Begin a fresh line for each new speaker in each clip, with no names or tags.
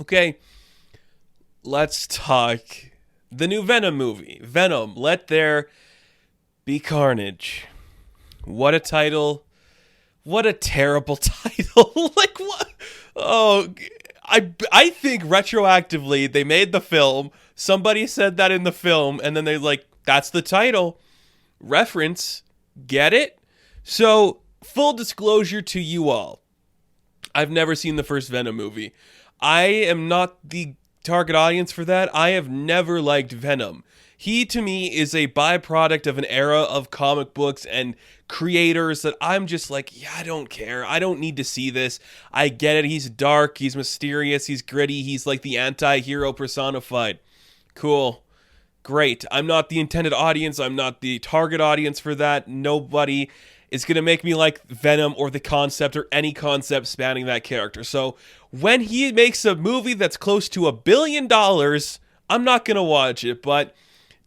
Okay, let's talk the new Venom movie. Venom, Let There Be Carnage. What a title. What a terrible title. Like, what? Oh, I think retroactively they made the film. Somebody said that in the film, and then they're like, that's the title. Reference. Get it? So, full disclosure to you all. I've never seen the first Venom movie. I am not the target audience for that. I have never liked Venom. He, to me, is a byproduct of an era of comic books and creators that I'm just like, yeah, I don't care. I don't need to see this. I get it. He's dark. He's mysterious. He's gritty. He's like the anti-hero personified. Cool. Great. I'm not the intended audience. I'm not the target audience for that. Nobody is going to make me like Venom or the concept or any concept spanning that character. So when he makes a movie that's close to $1 billion, I'm not going to watch it. But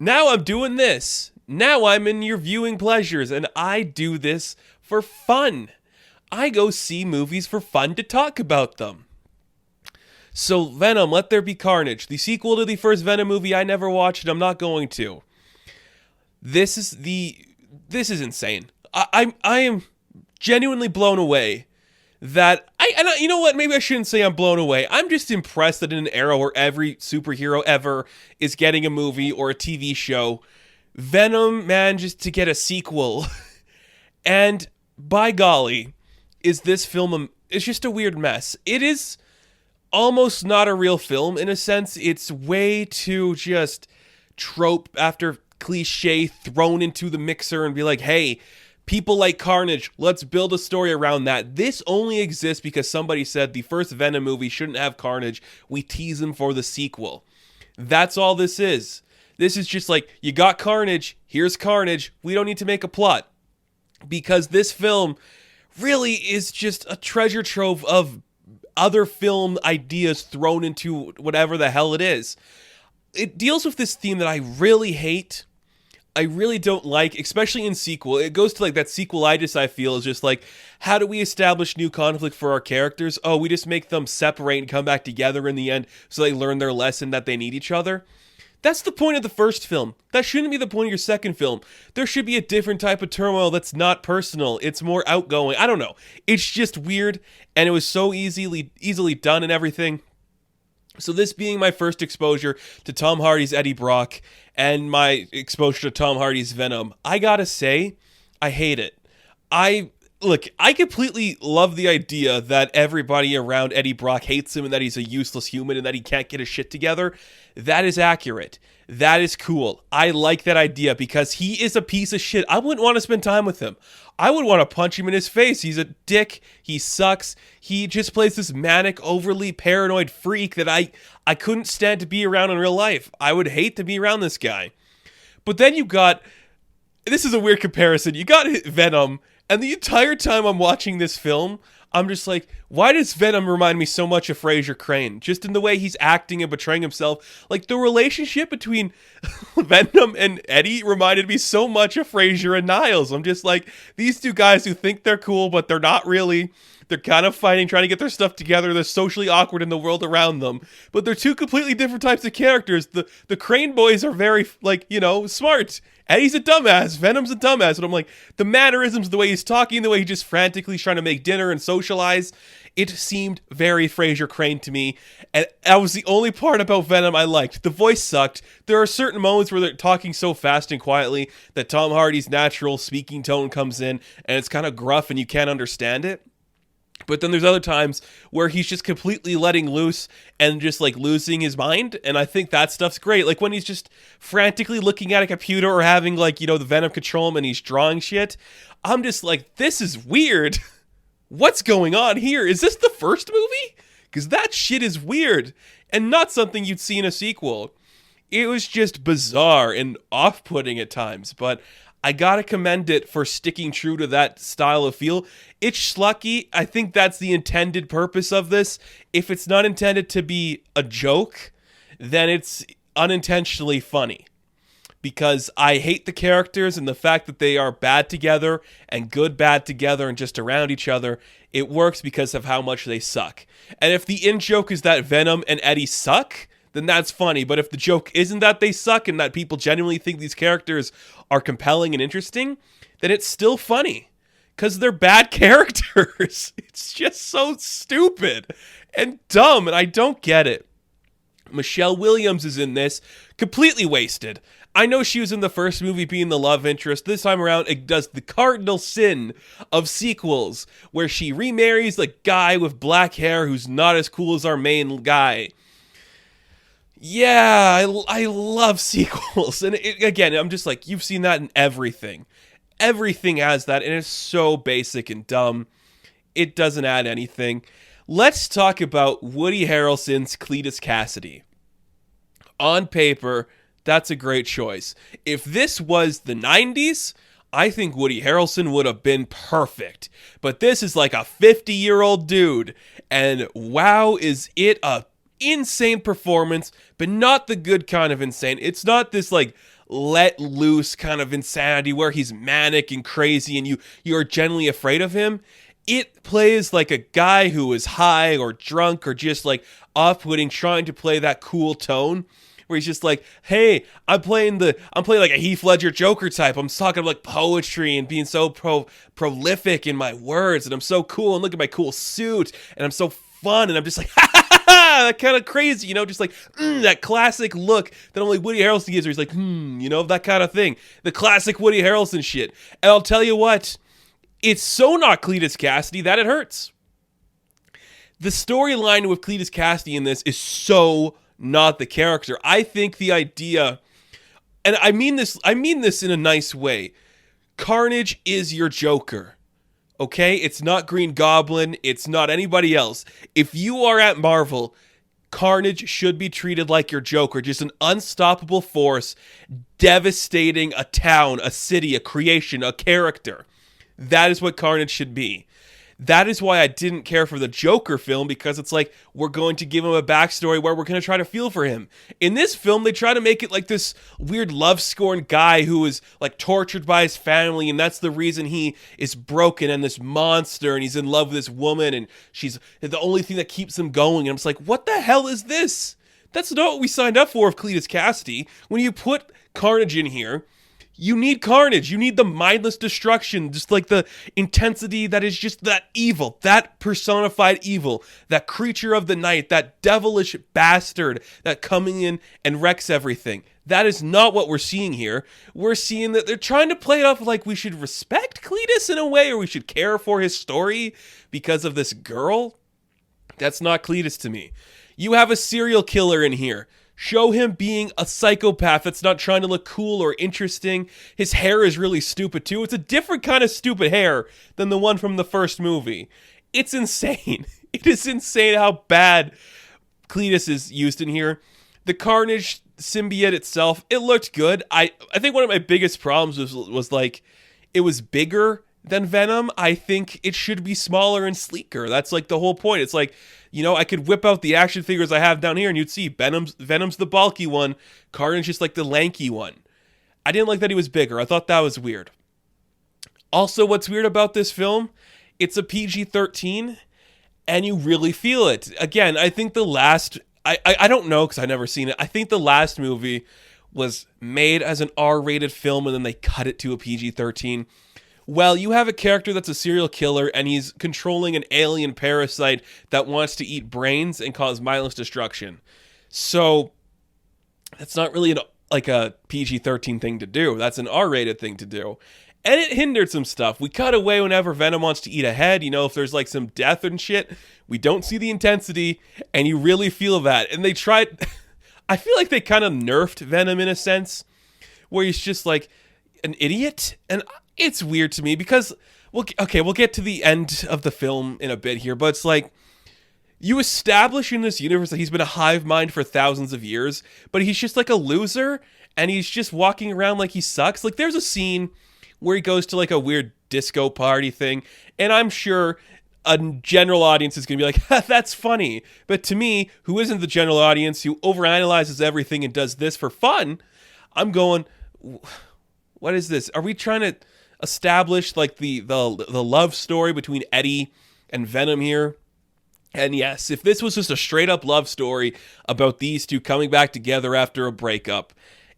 now I'm doing this. Now I'm in your viewing pleasures, and I do this for fun. I go see movies for fun to talk about them. So Venom, Let There Be Carnage, the sequel to the first Venom movie I never watched, and I'm not going to. This is insane. I am genuinely blown away that you know what, maybe I shouldn't say I'm blown away. I'm just impressed that in an era where every superhero ever is getting a movie or a TV show, Venom manages to get a sequel. And by golly, is this film it's just a weird mess. It is almost not a real film in a sense. It's way too just trope after cliche thrown into the mixer and be like, hey, people like Carnage, let's build a story around that. This only exists because somebody said the first Venom movie shouldn't have Carnage. We tease him for the sequel. That's all this is. This is just like, you got Carnage, here's Carnage, we don't need to make a plot. Because this film really is just a treasure trove of other film ideas thrown into whatever the hell it is. It deals with this theme that I really hate. I really don't like, especially in sequel. It goes to like that sequelitis I feel is just like, how do we establish new conflict for our characters? Oh, we just make them separate and come back together in the end so they learn their lesson that they need each other. That's the point of the first film. That shouldn't be the point of your second film. There should be a different type of turmoil that's not personal. It's more outgoing. I don't know. It's just weird, and it was so easily done and everything. So this being my first exposure to Tom Hardy's Eddie Brock and my exposure to Tom Hardy's Venom, I gotta say, I hate it. I completely love the idea that everybody around Eddie Brock hates him and that he's a useless human and that he can't get his shit together. That is accurate. That is cool. I like that idea because he is a piece of shit. I wouldn't want to spend time with him. I would want to punch him in his face. He's a dick. He sucks. He just plays this manic, overly paranoid freak that I couldn't stand to be around in real life. I would hate to be around this guy. But then this is a weird comparison. You got Venom, and the entire time I'm watching this film, I'm just like, why does Venom remind me so much of Fraser Crane? Just in the way he's acting and betraying himself. Like, the relationship between Venom and Eddie reminded me so much of Fraser and Niles. I'm just like, these two guys who think they're cool, but they're not really. They're kind of fighting, trying to get their stuff together. They're socially awkward in the world around them. But they're two completely different types of characters. The Crane boys are very, smart. Eddie's a dumbass. Venom's a dumbass. But I'm like, the mannerisms, the way he's talking, the way he's just frantically trying to make dinner and socialize, it seemed very Fraser Crane to me. And that was the only part about Venom I liked. The voice sucked. There are certain moments where they're talking so fast and quietly that Tom Hardy's natural speaking tone comes in, and it's kind of gruff and you can't understand it. But then there's other times where he's just completely letting loose and just like losing his mind. And I think that stuff's great. Like when he's just frantically looking at a computer or having the Venom control him and he's drawing shit. I'm just like, this is weird. What's going on here? Is this the first movie? Because that shit is weird and not something you'd see in a sequel. It was just bizarre and off-putting at times, but I gotta commend it for sticking true to that style of feel. It's schlucky. I think that's the intended purpose of this. If it's not intended to be a joke, then it's unintentionally funny. because I hate the characters and the fact that they are bad together and good bad together and just around each other. It works because of how much they suck. And if the in-joke is that Venom and Eddie suck, then that's funny. But if the joke isn't that they suck and that people genuinely think these characters are compelling and interesting, then it's still funny. Because they're bad characters. It's just so stupid and dumb, and I don't get it. Michelle Williams is in this, completely wasted. I know she was in the first movie being the love interest. This time around, it does the cardinal sin of sequels, where she remarries a guy with black hair who's not as cool as our main guy. Yeah, I love sequels. And again, I'm just like, you've seen that in everything. Everything has that, and it's so basic and dumb. It doesn't add anything. Let's talk about Woody Harrelson's Cletus Cassidy. On paper, that's a great choice. If this was the 90s, I think Woody Harrelson would have been perfect. But this is like a 50-year-old dude, and wow, is it a insane performance, but not the good kind of insane. It's not this like let loose kind of insanity where he's manic and crazy and you're genuinely afraid of him. It plays like a guy who is high or drunk or just like off-putting, trying to play that cool tone where he's just like, hey, I'm playing like a Heath Ledger Joker type. I'm talking like poetry and being so prolific in my words, and I'm so cool, and look at my cool suit, and I'm so fun, and I'm just like, ha ha ha ha, that kind of crazy, just like that classic look that only Woody Harrelson gives, where he's like, that kind of thing. The classic Woody Harrelson shit. And I'll tell you what, it's so not Cletus Cassidy that it hurts. The storyline with Cletus Cassidy in this is so not the character. I think the idea, and I mean this in a nice way, Carnage is your Joker. Okay? It's not Green Goblin. It's not anybody else. If you are at Marvel, Carnage should be treated like your Joker. Just an unstoppable force, devastating a town, a city, a creation, a character. That is what Carnage should be. That is why I didn't care for the Joker film, because it's like, we're going to give him a backstory where we're going to try to feel for him. In this film, they try to make it like this weird love-scorned guy who is like tortured by his family, and that's the reason he is broken and this monster, and he's in love with this woman, and she's the only thing that keeps him going. And I'm just like, what the hell is this? That's not what we signed up for with Cletus Cassidy. When you put Carnage in here, you need Carnage. You need the mindless destruction, just like the intensity that is just that evil, that personified evil, that creature of the night, that devilish bastard that coming in and wrecks everything. That is not what we're seeing here. We're seeing that they're trying to play it off like we should respect Cletus in a way, or we should care for his story because of this girl. That's not Cletus to me. You have a serial killer in here. Show him being a psychopath that's not trying to look cool or interesting. His hair is really stupid too. It's a different kind of stupid hair than the one from the first movie. It's insane. It is insane how bad Cletus is used in here. The Carnage symbiote itself, it looked good. I think one of my biggest problems was like, it was bigger than Venom. I think it should be smaller and sleeker. That's like the whole point. It's like, I could whip out the action figures I have down here and you'd see Venom's the bulky one, Carnage just like the lanky one. I didn't like that he was bigger. I thought that was weird. Also, what's weird about this film, it's a PG-13 and you really feel it. Again, I think the last, I don't know because I've never seen it. I think the last movie was made as an R-rated film and then they cut it to a PG-13. Well, you have a character that's a serial killer and he's controlling an alien parasite that wants to eat brains and cause mindless destruction. So that's not really a PG-13 thing to do. That's an R-rated thing to do. And it hindered some stuff. We cut away whenever Venom wants to eat a head. If there's like some death and shit, we don't see the intensity and you really feel that. And they tried, I feel like they kind of nerfed Venom in a sense where he's just like an idiot. And it's weird to me because, we'll get to the end of the film in a bit here, but it's like, you establish in this universe that he's been a hive mind for thousands of years, but he's just like a loser, and he's just walking around like he sucks. Like, there's a scene where he goes to like a weird disco party thing, and I'm sure a general audience is going to be like, that's funny. But to me, who isn't the general audience, who overanalyzes everything and does this for fun, I'm going, What is this? Are we trying to establish like the love story between Eddie and Venom here? And yes, if this was just a straight up love story about these two coming back together after a breakup,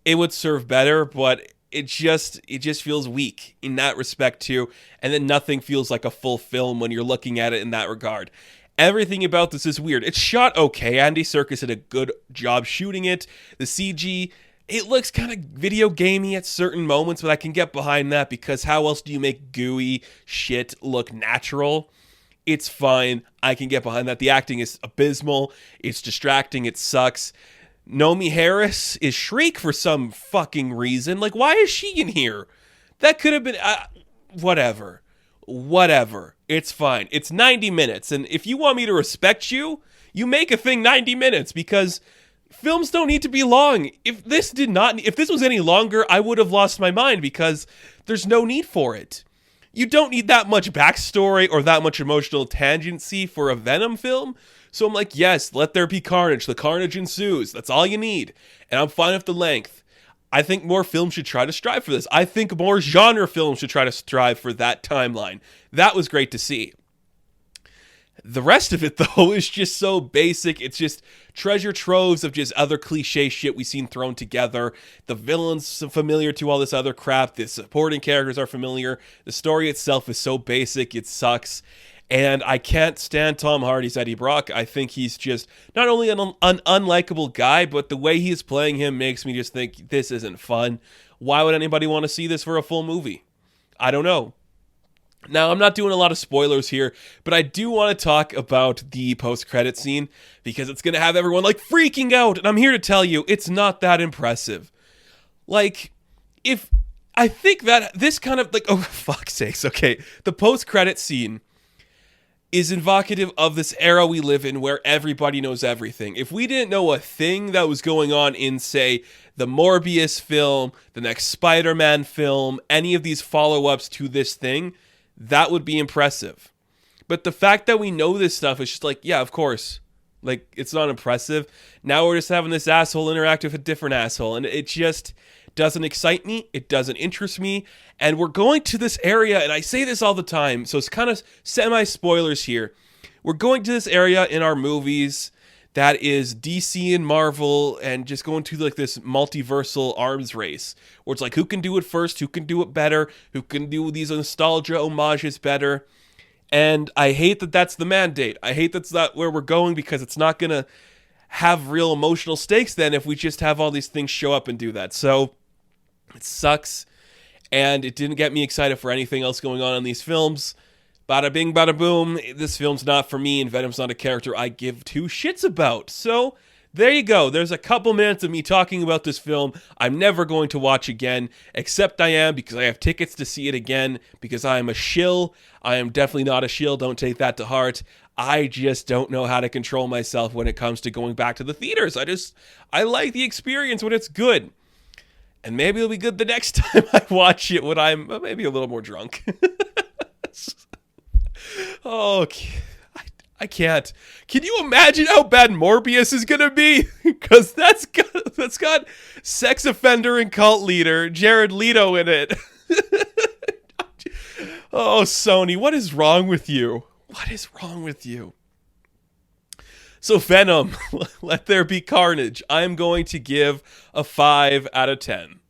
it would serve better, but it just feels weak in that respect too, and then nothing feels like a full film when you're looking at it in that regard. Everything about this is weird. It's shot okay. Andy Serkis did a good job shooting it. The CG, it looks kind of video gamey at certain moments, but I can get behind that because how else do you make gooey shit look natural? It's fine. I can get behind that. The acting is abysmal. It's distracting. It sucks. Naomi Harris is Shriek for some fucking reason. Like, why is she in here? That could have been... whatever. Whatever. It's fine. It's 90 minutes. And if you want me to respect you, you make a thing 90 minutes because films don't need to be long. If this was any longer, I would have lost my mind because there's no need for it. You don't need that much backstory or that much emotional tangency for a Venom film. So I'm like, yes, let there be carnage. The carnage ensues. That's all you need. And I'm fine with the length. I think more films should try to strive for this. I think more genre films should try to strive for that timeline. That was great to see. The rest of it, though, is just so basic. It's just treasure troves of just other cliche shit we've seen thrown together. The villain's familiar to all this other crap. The supporting characters are familiar. The story itself is so basic, it sucks. And I can't stand Tom Hardy's Eddie Brock. I think he's just not only an unlikable guy, but the way he's playing him makes me just think this isn't fun. Why would anybody want to see this for a full movie? I don't know. Now, I'm not doing a lot of spoilers here, but I do want to talk about the post-credit scene because it's going to have everyone like freaking out. And I'm here to tell you, it's not that impressive. Like, if I think that this kind of like, oh, fuck's sakes. Okay. The post-credit scene is evocative of this era we live in where everybody knows everything. If we didn't know a thing that was going on in, say, the Morbius film, the next Spider-Man film, any of these follow-ups to this thing, that would be impressive. But the fact that we know this stuff is just like, yeah, of course. Like, it's not impressive. Now we're just having this asshole interact with a different asshole, and it just doesn't excite me. It doesn't interest me. And we're going to this area, and I say this all the time, so it's kind of semi-spoilers here. We're going to this area in our movies that is DC and Marvel and just going to like this multiversal arms race where it's like who can do it first, who can do it better, who can do these nostalgia homages better. And I hate that that's the mandate. I hate that's not where we're going because it's not going to have real emotional stakes then if we just have all these things show up and do that. So it sucks. And it didn't get me excited for anything else going on in these films. Bada bing, bada boom. This film's not for me, and Venom's not a character I give two shits about. So, there you go. There's a couple minutes of me talking about this film I'm never going to watch again, except I am because I have tickets to see it again, because I am a shill. I am definitely not a shill. Don't take that to heart. I just don't know how to control myself when it comes to going back to the theaters. I like the experience when it's good. And maybe it'll be good the next time I watch it when I'm maybe a little more drunk. Oh, I can't. Can you imagine how bad Morbius is going to be? Because that's got sex offender and cult leader Jared Leto in it. Oh, Sony, what is wrong with you? What is wrong with you? So Venom, let there be carnage. I'm going to give a 5 out of 10.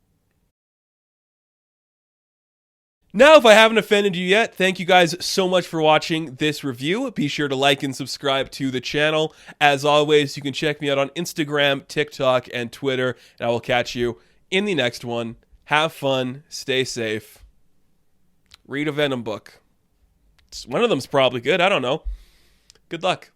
Now, if I haven't offended you yet, thank you guys so much for watching this review. Be sure to like and subscribe to the channel. As always, you can check me out on Instagram, TikTok, and Twitter, and I will catch you in the next one. Have fun, stay safe, read a Venom book. One of them's probably good, I don't know. Good luck.